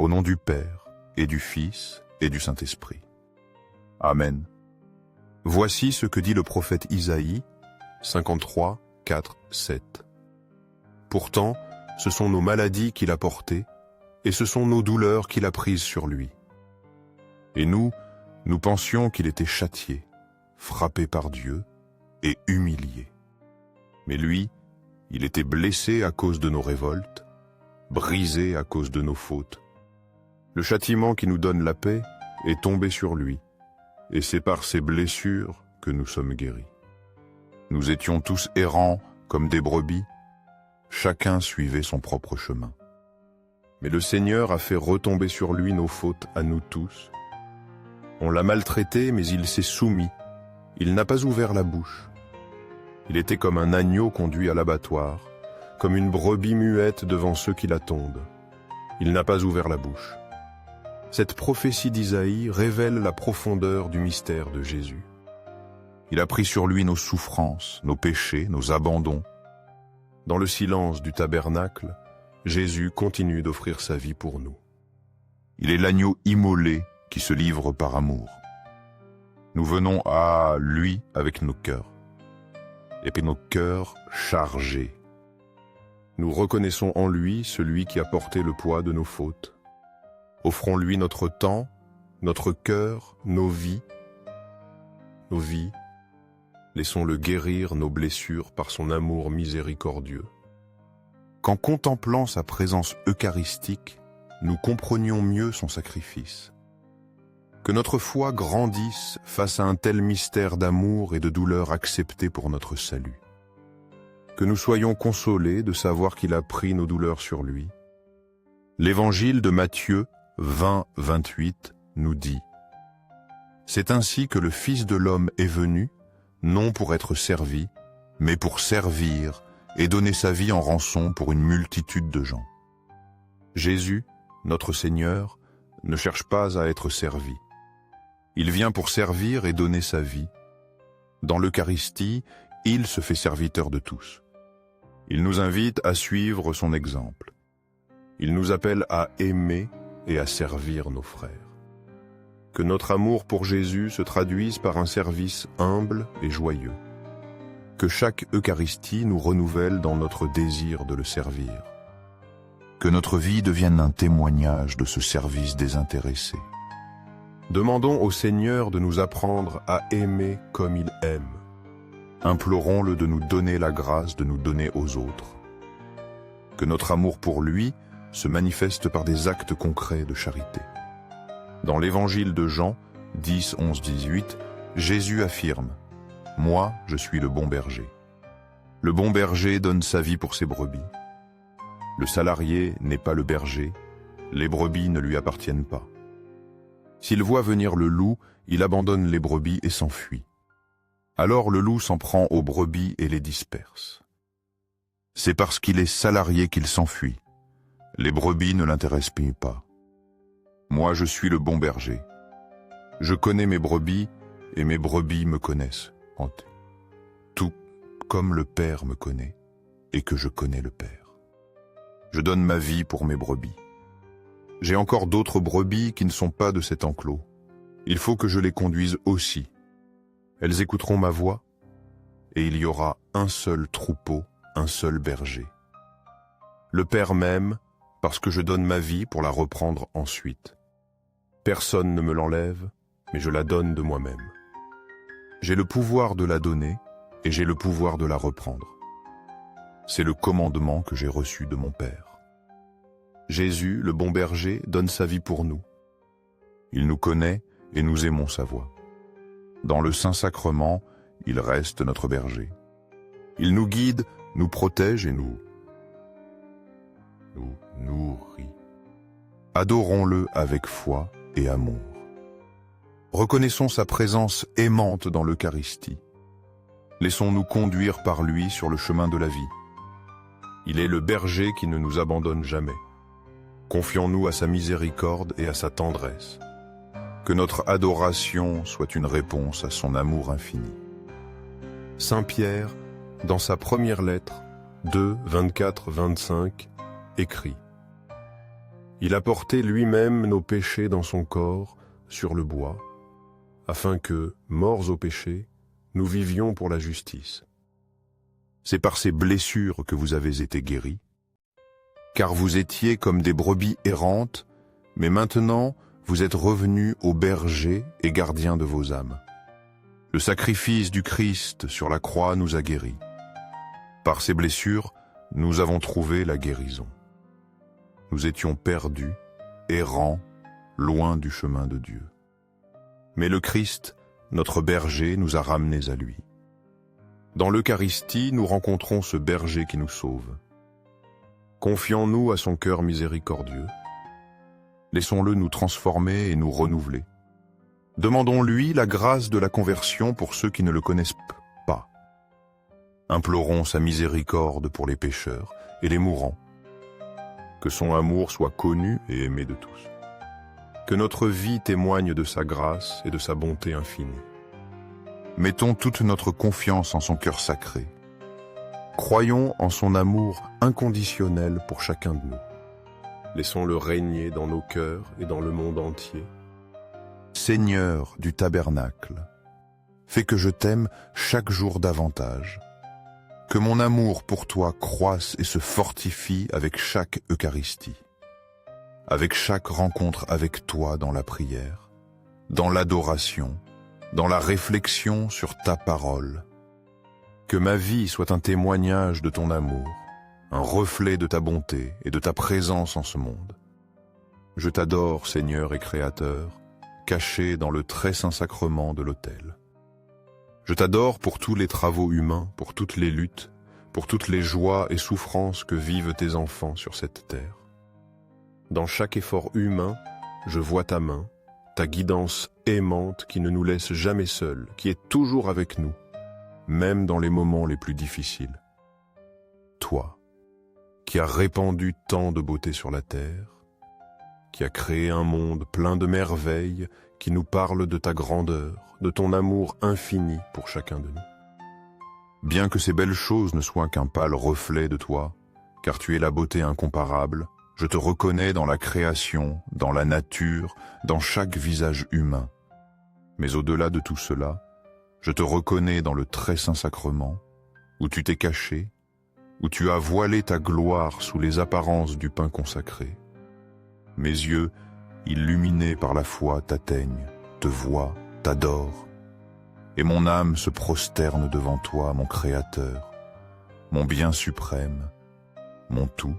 Au nom du Père, et du Fils, et du Saint-Esprit. Amen. Voici ce que dit le prophète Isaïe, 53, 4, 7. Pourtant, ce sont nos maladies qu'il a portées, et ce sont nos douleurs qu'il a prises sur lui. Et nous pensions qu'il était châtié, frappé par Dieu et humilié. Mais lui, il était blessé à cause de nos révoltes, brisé à cause de nos fautes. Le châtiment qui nous donne la paix est tombé sur lui, et c'est par ses blessures que nous sommes guéris. Nous étions tous errants comme des brebis, chacun suivait son propre chemin. Mais le Seigneur a fait retomber sur lui nos fautes à nous tous. On l'a maltraité, mais il s'est soumis. Il n'a pas ouvert la bouche. Il était comme un agneau conduit à l'abattoir, comme une brebis muette devant ceux qui l'attendent. Il n'a pas ouvert la bouche. Cette prophétie d'Isaïe révèle la profondeur du mystère de Jésus. Il a pris sur lui nos souffrances, nos péchés, nos abandons. Dans le silence du tabernacle, Jésus continue d'offrir sa vie pour nous. Il est l'agneau immolé qui se livre par amour. Nous venons à lui avec nos cœurs, et puis nos cœurs chargés. Nous reconnaissons en lui celui qui a porté le poids de nos fautes. Offrons-lui notre temps, notre cœur, nos vies. Laissons-le guérir nos blessures par son amour miséricordieux. Qu'en contemplant sa présence eucharistique, nous comprenions mieux son sacrifice. Que notre foi grandisse face à un tel mystère d'amour et de douleur accepté pour notre salut. Que nous soyons consolés de savoir qu'il a pris nos douleurs sur lui. L'évangile de Matthieu 20, 28 nous dit « C'est ainsi que le Fils de l'homme est venu, non pour être servi, mais pour servir et donner sa vie en rançon pour une multitude de gens. » Jésus, notre Seigneur, ne cherche pas à être servi. Il vient pour servir et donner sa vie. Dans l'Eucharistie, il se fait serviteur de tous. Il nous invite à suivre son exemple. Il nous appelle à aimer et à servir nos frères. Que notre amour pour Jésus se traduise par un service humble et joyeux. Que chaque Eucharistie nous renouvelle dans notre désir de le servir. Que notre vie devienne un témoignage de ce service désintéressé. Demandons au Seigneur de nous apprendre à aimer comme il aime. Implorons-le de nous donner la grâce de nous donner aux autres. Que notre amour pour lui se manifeste par des actes concrets de charité. Dans l'évangile de Jean, 10, 11, 18, Jésus affirme « Moi, je suis le bon berger. Le bon berger donne sa vie pour ses brebis. Le salarié n'est pas le berger, les brebis ne lui appartiennent pas. S'il voit venir le loup, il abandonne les brebis et s'enfuit. Alors le loup s'en prend aux brebis et les disperse. C'est parce qu'il est salarié qu'il s'enfuit. Les brebis ne l'intéressent pas. Moi, je suis le bon berger. Je connais mes brebis et mes brebis me connaissent. Tout comme le Père me connaît et que je connais le Père. Je donne ma vie pour mes brebis. J'ai encore d'autres brebis qui ne sont pas de cet enclos. Il faut que je les conduise aussi. Elles écouteront ma voix et il y aura un seul troupeau, un seul berger. Le Père m'aime parce que je donne ma vie pour la reprendre ensuite. Personne ne me l'enlève, mais je la donne de moi-même. J'ai le pouvoir de la donner et j'ai le pouvoir de la reprendre. C'est le commandement que j'ai reçu de mon Père. Jésus, le bon berger, donne sa vie pour nous. Il nous connaît et nous aimons sa voix. Dans le Saint-Sacrement, il reste notre berger. Il nous guide, nous protège et nous nourrit. Adorons-le avec foi et amour. Reconnaissons sa présence aimante dans l'Eucharistie. Laissons-nous conduire par lui sur le chemin de la vie. Il est le berger qui ne nous abandonne jamais. Confions-nous à sa miséricorde et à sa tendresse. Que notre adoration soit une réponse à son amour infini. Saint Pierre, dans sa première lettre, 2, 24, 25, écrit Il a porté lui-même nos péchés dans son corps sur le bois, afin que, morts au péché, nous vivions pour la justice. C'est par ces blessures que vous avez été guéris, car vous étiez comme des brebis errantes, mais maintenant vous êtes revenus au berger et gardien de vos âmes. Le sacrifice du Christ sur la croix nous a guéris. Par ces blessures, nous avons trouvé la guérison. Nous étions perdus, errants, loin du chemin de Dieu. Mais le Christ, notre berger, nous a ramenés à lui. Dans l'Eucharistie, nous rencontrons ce berger qui nous sauve. Confions-nous à son cœur miséricordieux. Laissons-le nous transformer et nous renouveler. Demandons-lui la grâce de la conversion pour ceux qui ne le connaissent pas. Implorons sa miséricorde pour les pécheurs et les mourants. Que son amour soit connu et aimé de tous. Que notre vie témoigne de sa grâce et de sa bonté infinie. Mettons toute notre confiance en son cœur sacré. Croyons en son amour inconditionnel pour chacun de nous. Laissons-le régner dans nos cœurs et dans le monde entier. Seigneur du tabernacle, fais que je t'aime chaque jour davantage. Que mon amour pour toi croisse et se fortifie avec chaque Eucharistie. Avec chaque rencontre avec toi dans la prière, dans l'adoration, dans la réflexion sur ta parole. Que ma vie soit un témoignage de ton amour, un reflet de ta bonté et de ta présence en ce monde. Je t'adore, Seigneur et Créateur, caché dans le très saint sacrement de l'autel. Je t'adore pour tous les travaux humains, pour toutes les luttes, pour toutes les joies et souffrances que vivent tes enfants sur cette terre. Dans chaque effort humain, je vois ta main, ta guidance aimante qui ne nous laisse jamais seuls, qui est toujours avec nous, même dans les moments les plus difficiles. Toi, qui as répandu tant de beauté sur la terre, qui as créé un monde plein de merveilles qui nous parle de ta grandeur, de ton amour infini pour chacun de nous. Bien que ces belles choses ne soient qu'un pâle reflet de toi, car tu es la beauté incomparable, je te reconnais dans la création, dans la nature, dans chaque visage humain. Mais au-delà de tout cela, je te reconnais dans le très saint sacrement, où tu t'es caché, où tu as voilé ta gloire sous les apparences du pain consacré. Mes yeux, illuminés par la foi, t'atteignent, te voient, t'adorent, et mon âme se prosterne devant toi, mon Créateur, mon bien suprême, mon tout.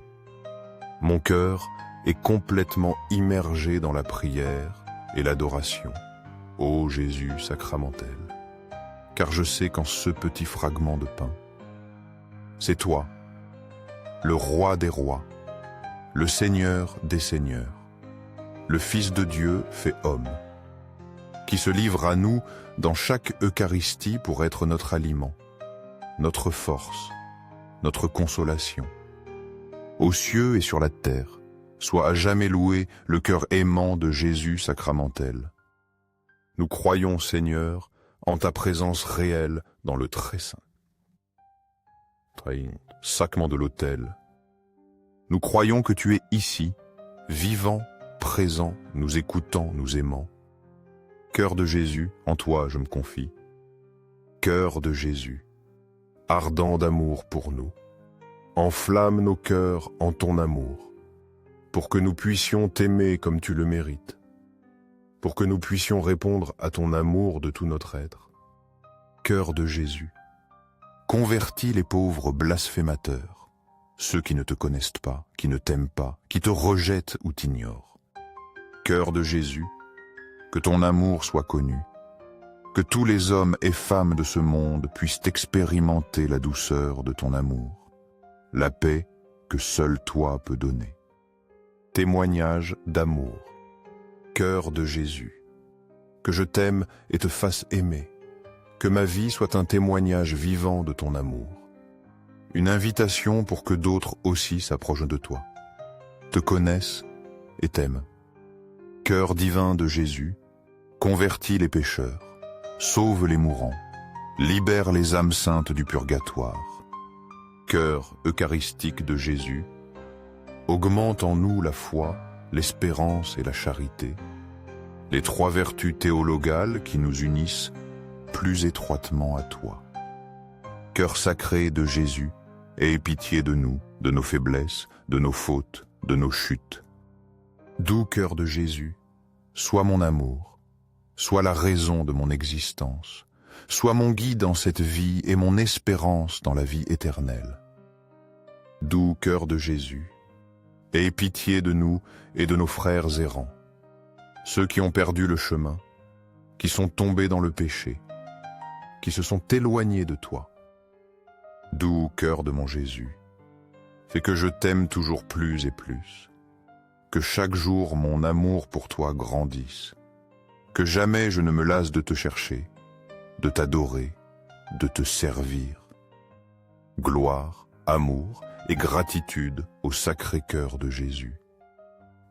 Mon cœur est complètement immergé dans la prière et l'adoration, ô Jésus sacramentel, car je sais qu'en ce petit fragment de pain, c'est toi, le roi des rois, le Seigneur des seigneurs, le Fils de Dieu fait homme, qui se livre à nous dans chaque Eucharistie pour être notre aliment, notre force, notre consolation. Aux cieux et sur la terre, soit à jamais loué le cœur aimant de Jésus sacramentel. Nous croyons, Seigneur, en ta présence réelle dans le très saint sacrement de l'autel. Nous croyons que tu es ici, vivant, présent, nous écoutant, nous aimant. Cœur de Jésus, en toi je me confie. Cœur de Jésus, ardent d'amour pour nous, enflamme nos cœurs en ton amour, pour que nous puissions t'aimer comme tu le mérites, pour que nous puissions répondre à ton amour de tout notre être. Cœur de Jésus, convertis les pauvres blasphémateurs, ceux qui ne te connaissent pas, qui ne t'aiment pas, qui te rejettent ou t'ignorent. Cœur de Jésus, que ton amour soit connu, que tous les hommes et femmes de ce monde puissent expérimenter la douceur de ton amour, la paix que seul toi peux donner. Témoignage d'amour, cœur de Jésus, que je t'aime et te fasse aimer, que ma vie soit un témoignage vivant de ton amour, une invitation pour que d'autres aussi s'approchent de toi, te connaissent et t'aiment. Cœur divin de Jésus, convertis les pécheurs, sauve les mourants, libère les âmes saintes du purgatoire. Cœur eucharistique de Jésus, augmente en nous la foi l'espérance et la charité, les trois vertus théologales qui nous unissent plus étroitement à toi. Cœur sacré de Jésus, aie pitié de nous, de nos faiblesses, de nos fautes, de nos chutes. Doux cœur de Jésus, sois mon amour, sois la raison de mon existence, sois mon guide dans cette vie et mon espérance dans la vie éternelle. Doux cœur de Jésus, aie pitié de nous et de nos frères errants, ceux qui ont perdu le chemin, qui sont tombés dans le péché, qui se sont éloignés de toi. Doux cœur de mon Jésus, fais que je t'aime toujours plus et plus, que chaque jour mon amour pour toi grandisse, que jamais je ne me lasse de te chercher, de t'adorer, de te servir. Gloire, amour et gratitude au sacré cœur de Jésus,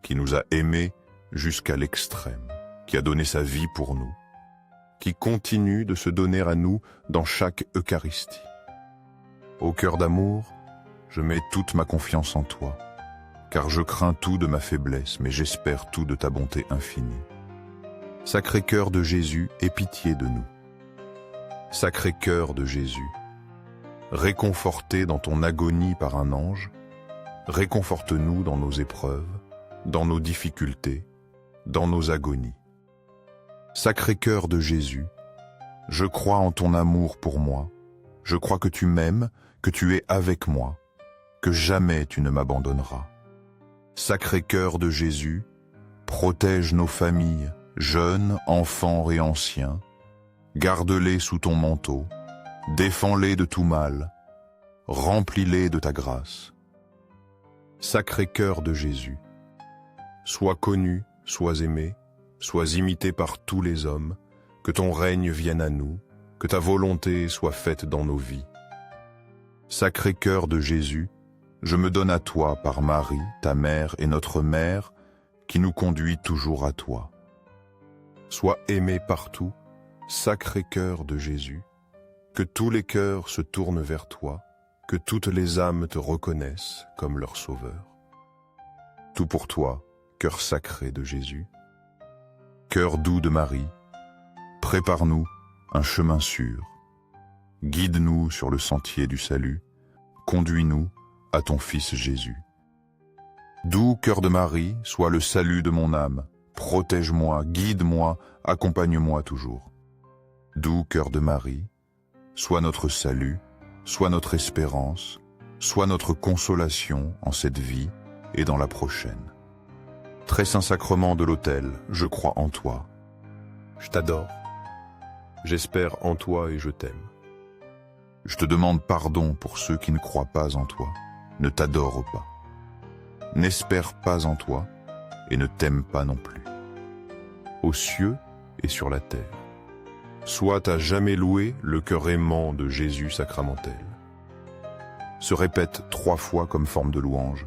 qui nous a aimés jusqu'à l'extrême, qui a donné sa vie pour nous, qui continue de se donner à nous dans chaque Eucharistie. Ô cœur d'amour, je mets toute ma confiance en toi, car je crains tout de ma faiblesse, mais j'espère tout de ta bonté infinie. Sacré cœur de Jésus, aie pitié de nous. Sacré cœur de Jésus, réconforté dans ton agonie par un ange, réconforte-nous dans nos épreuves, dans nos difficultés, dans nos agonies. Sacré cœur de Jésus, je crois en ton amour pour moi, je crois que tu m'aimes, que tu es avec moi, que jamais tu ne m'abandonneras. Sacré cœur de Jésus, protège nos familles, jeunes, enfants et anciens, garde-les sous ton manteau, défends-les de tout mal, remplis-les de ta grâce. Sacré cœur de Jésus, sois connu, sois aimé, sois imité par tous les hommes, que ton règne vienne à nous, que ta volonté soit faite dans nos vies. Sacré cœur de Jésus, je me donne à toi par Marie, ta mère et notre mère, qui nous conduit toujours à toi. Sois aimé partout, sacré cœur de Jésus, que tous les cœurs se tournent vers toi, que toutes les âmes te reconnaissent comme leur sauveur. Tout pour toi, cœur sacré de Jésus. Cœur doux de Marie, prépare-nous un chemin sûr. Guide-nous sur le sentier du salut, conduis-nous à ton Fils Jésus. Doux cœur de Marie, sois le salut de mon âme, protège-moi, guide-moi, accompagne-moi toujours. Doux cœur de Marie, sois notre salut, sois notre espérance, sois notre consolation en cette vie et dans la prochaine. Très saint sacrement de l'autel, je crois en toi. Je t'adore. J'espère en toi et je t'aime. Je te demande pardon pour ceux qui ne croient pas en toi, ne t'adorent pas, n'espèrent pas en toi et ne t'aiment pas non plus. Aux cieux et sur la terre, soit à jamais loué le cœur aimant de Jésus sacramentel. Se répète 3 fois comme forme de louange.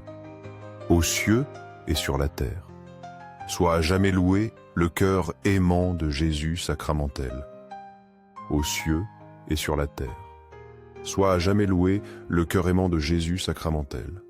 Aux cieux et sur la terre, soit à jamais loué le cœur aimant de Jésus sacramentel. Aux cieux et sur la terre, soit à jamais loué le cœur aimant de Jésus sacramentel.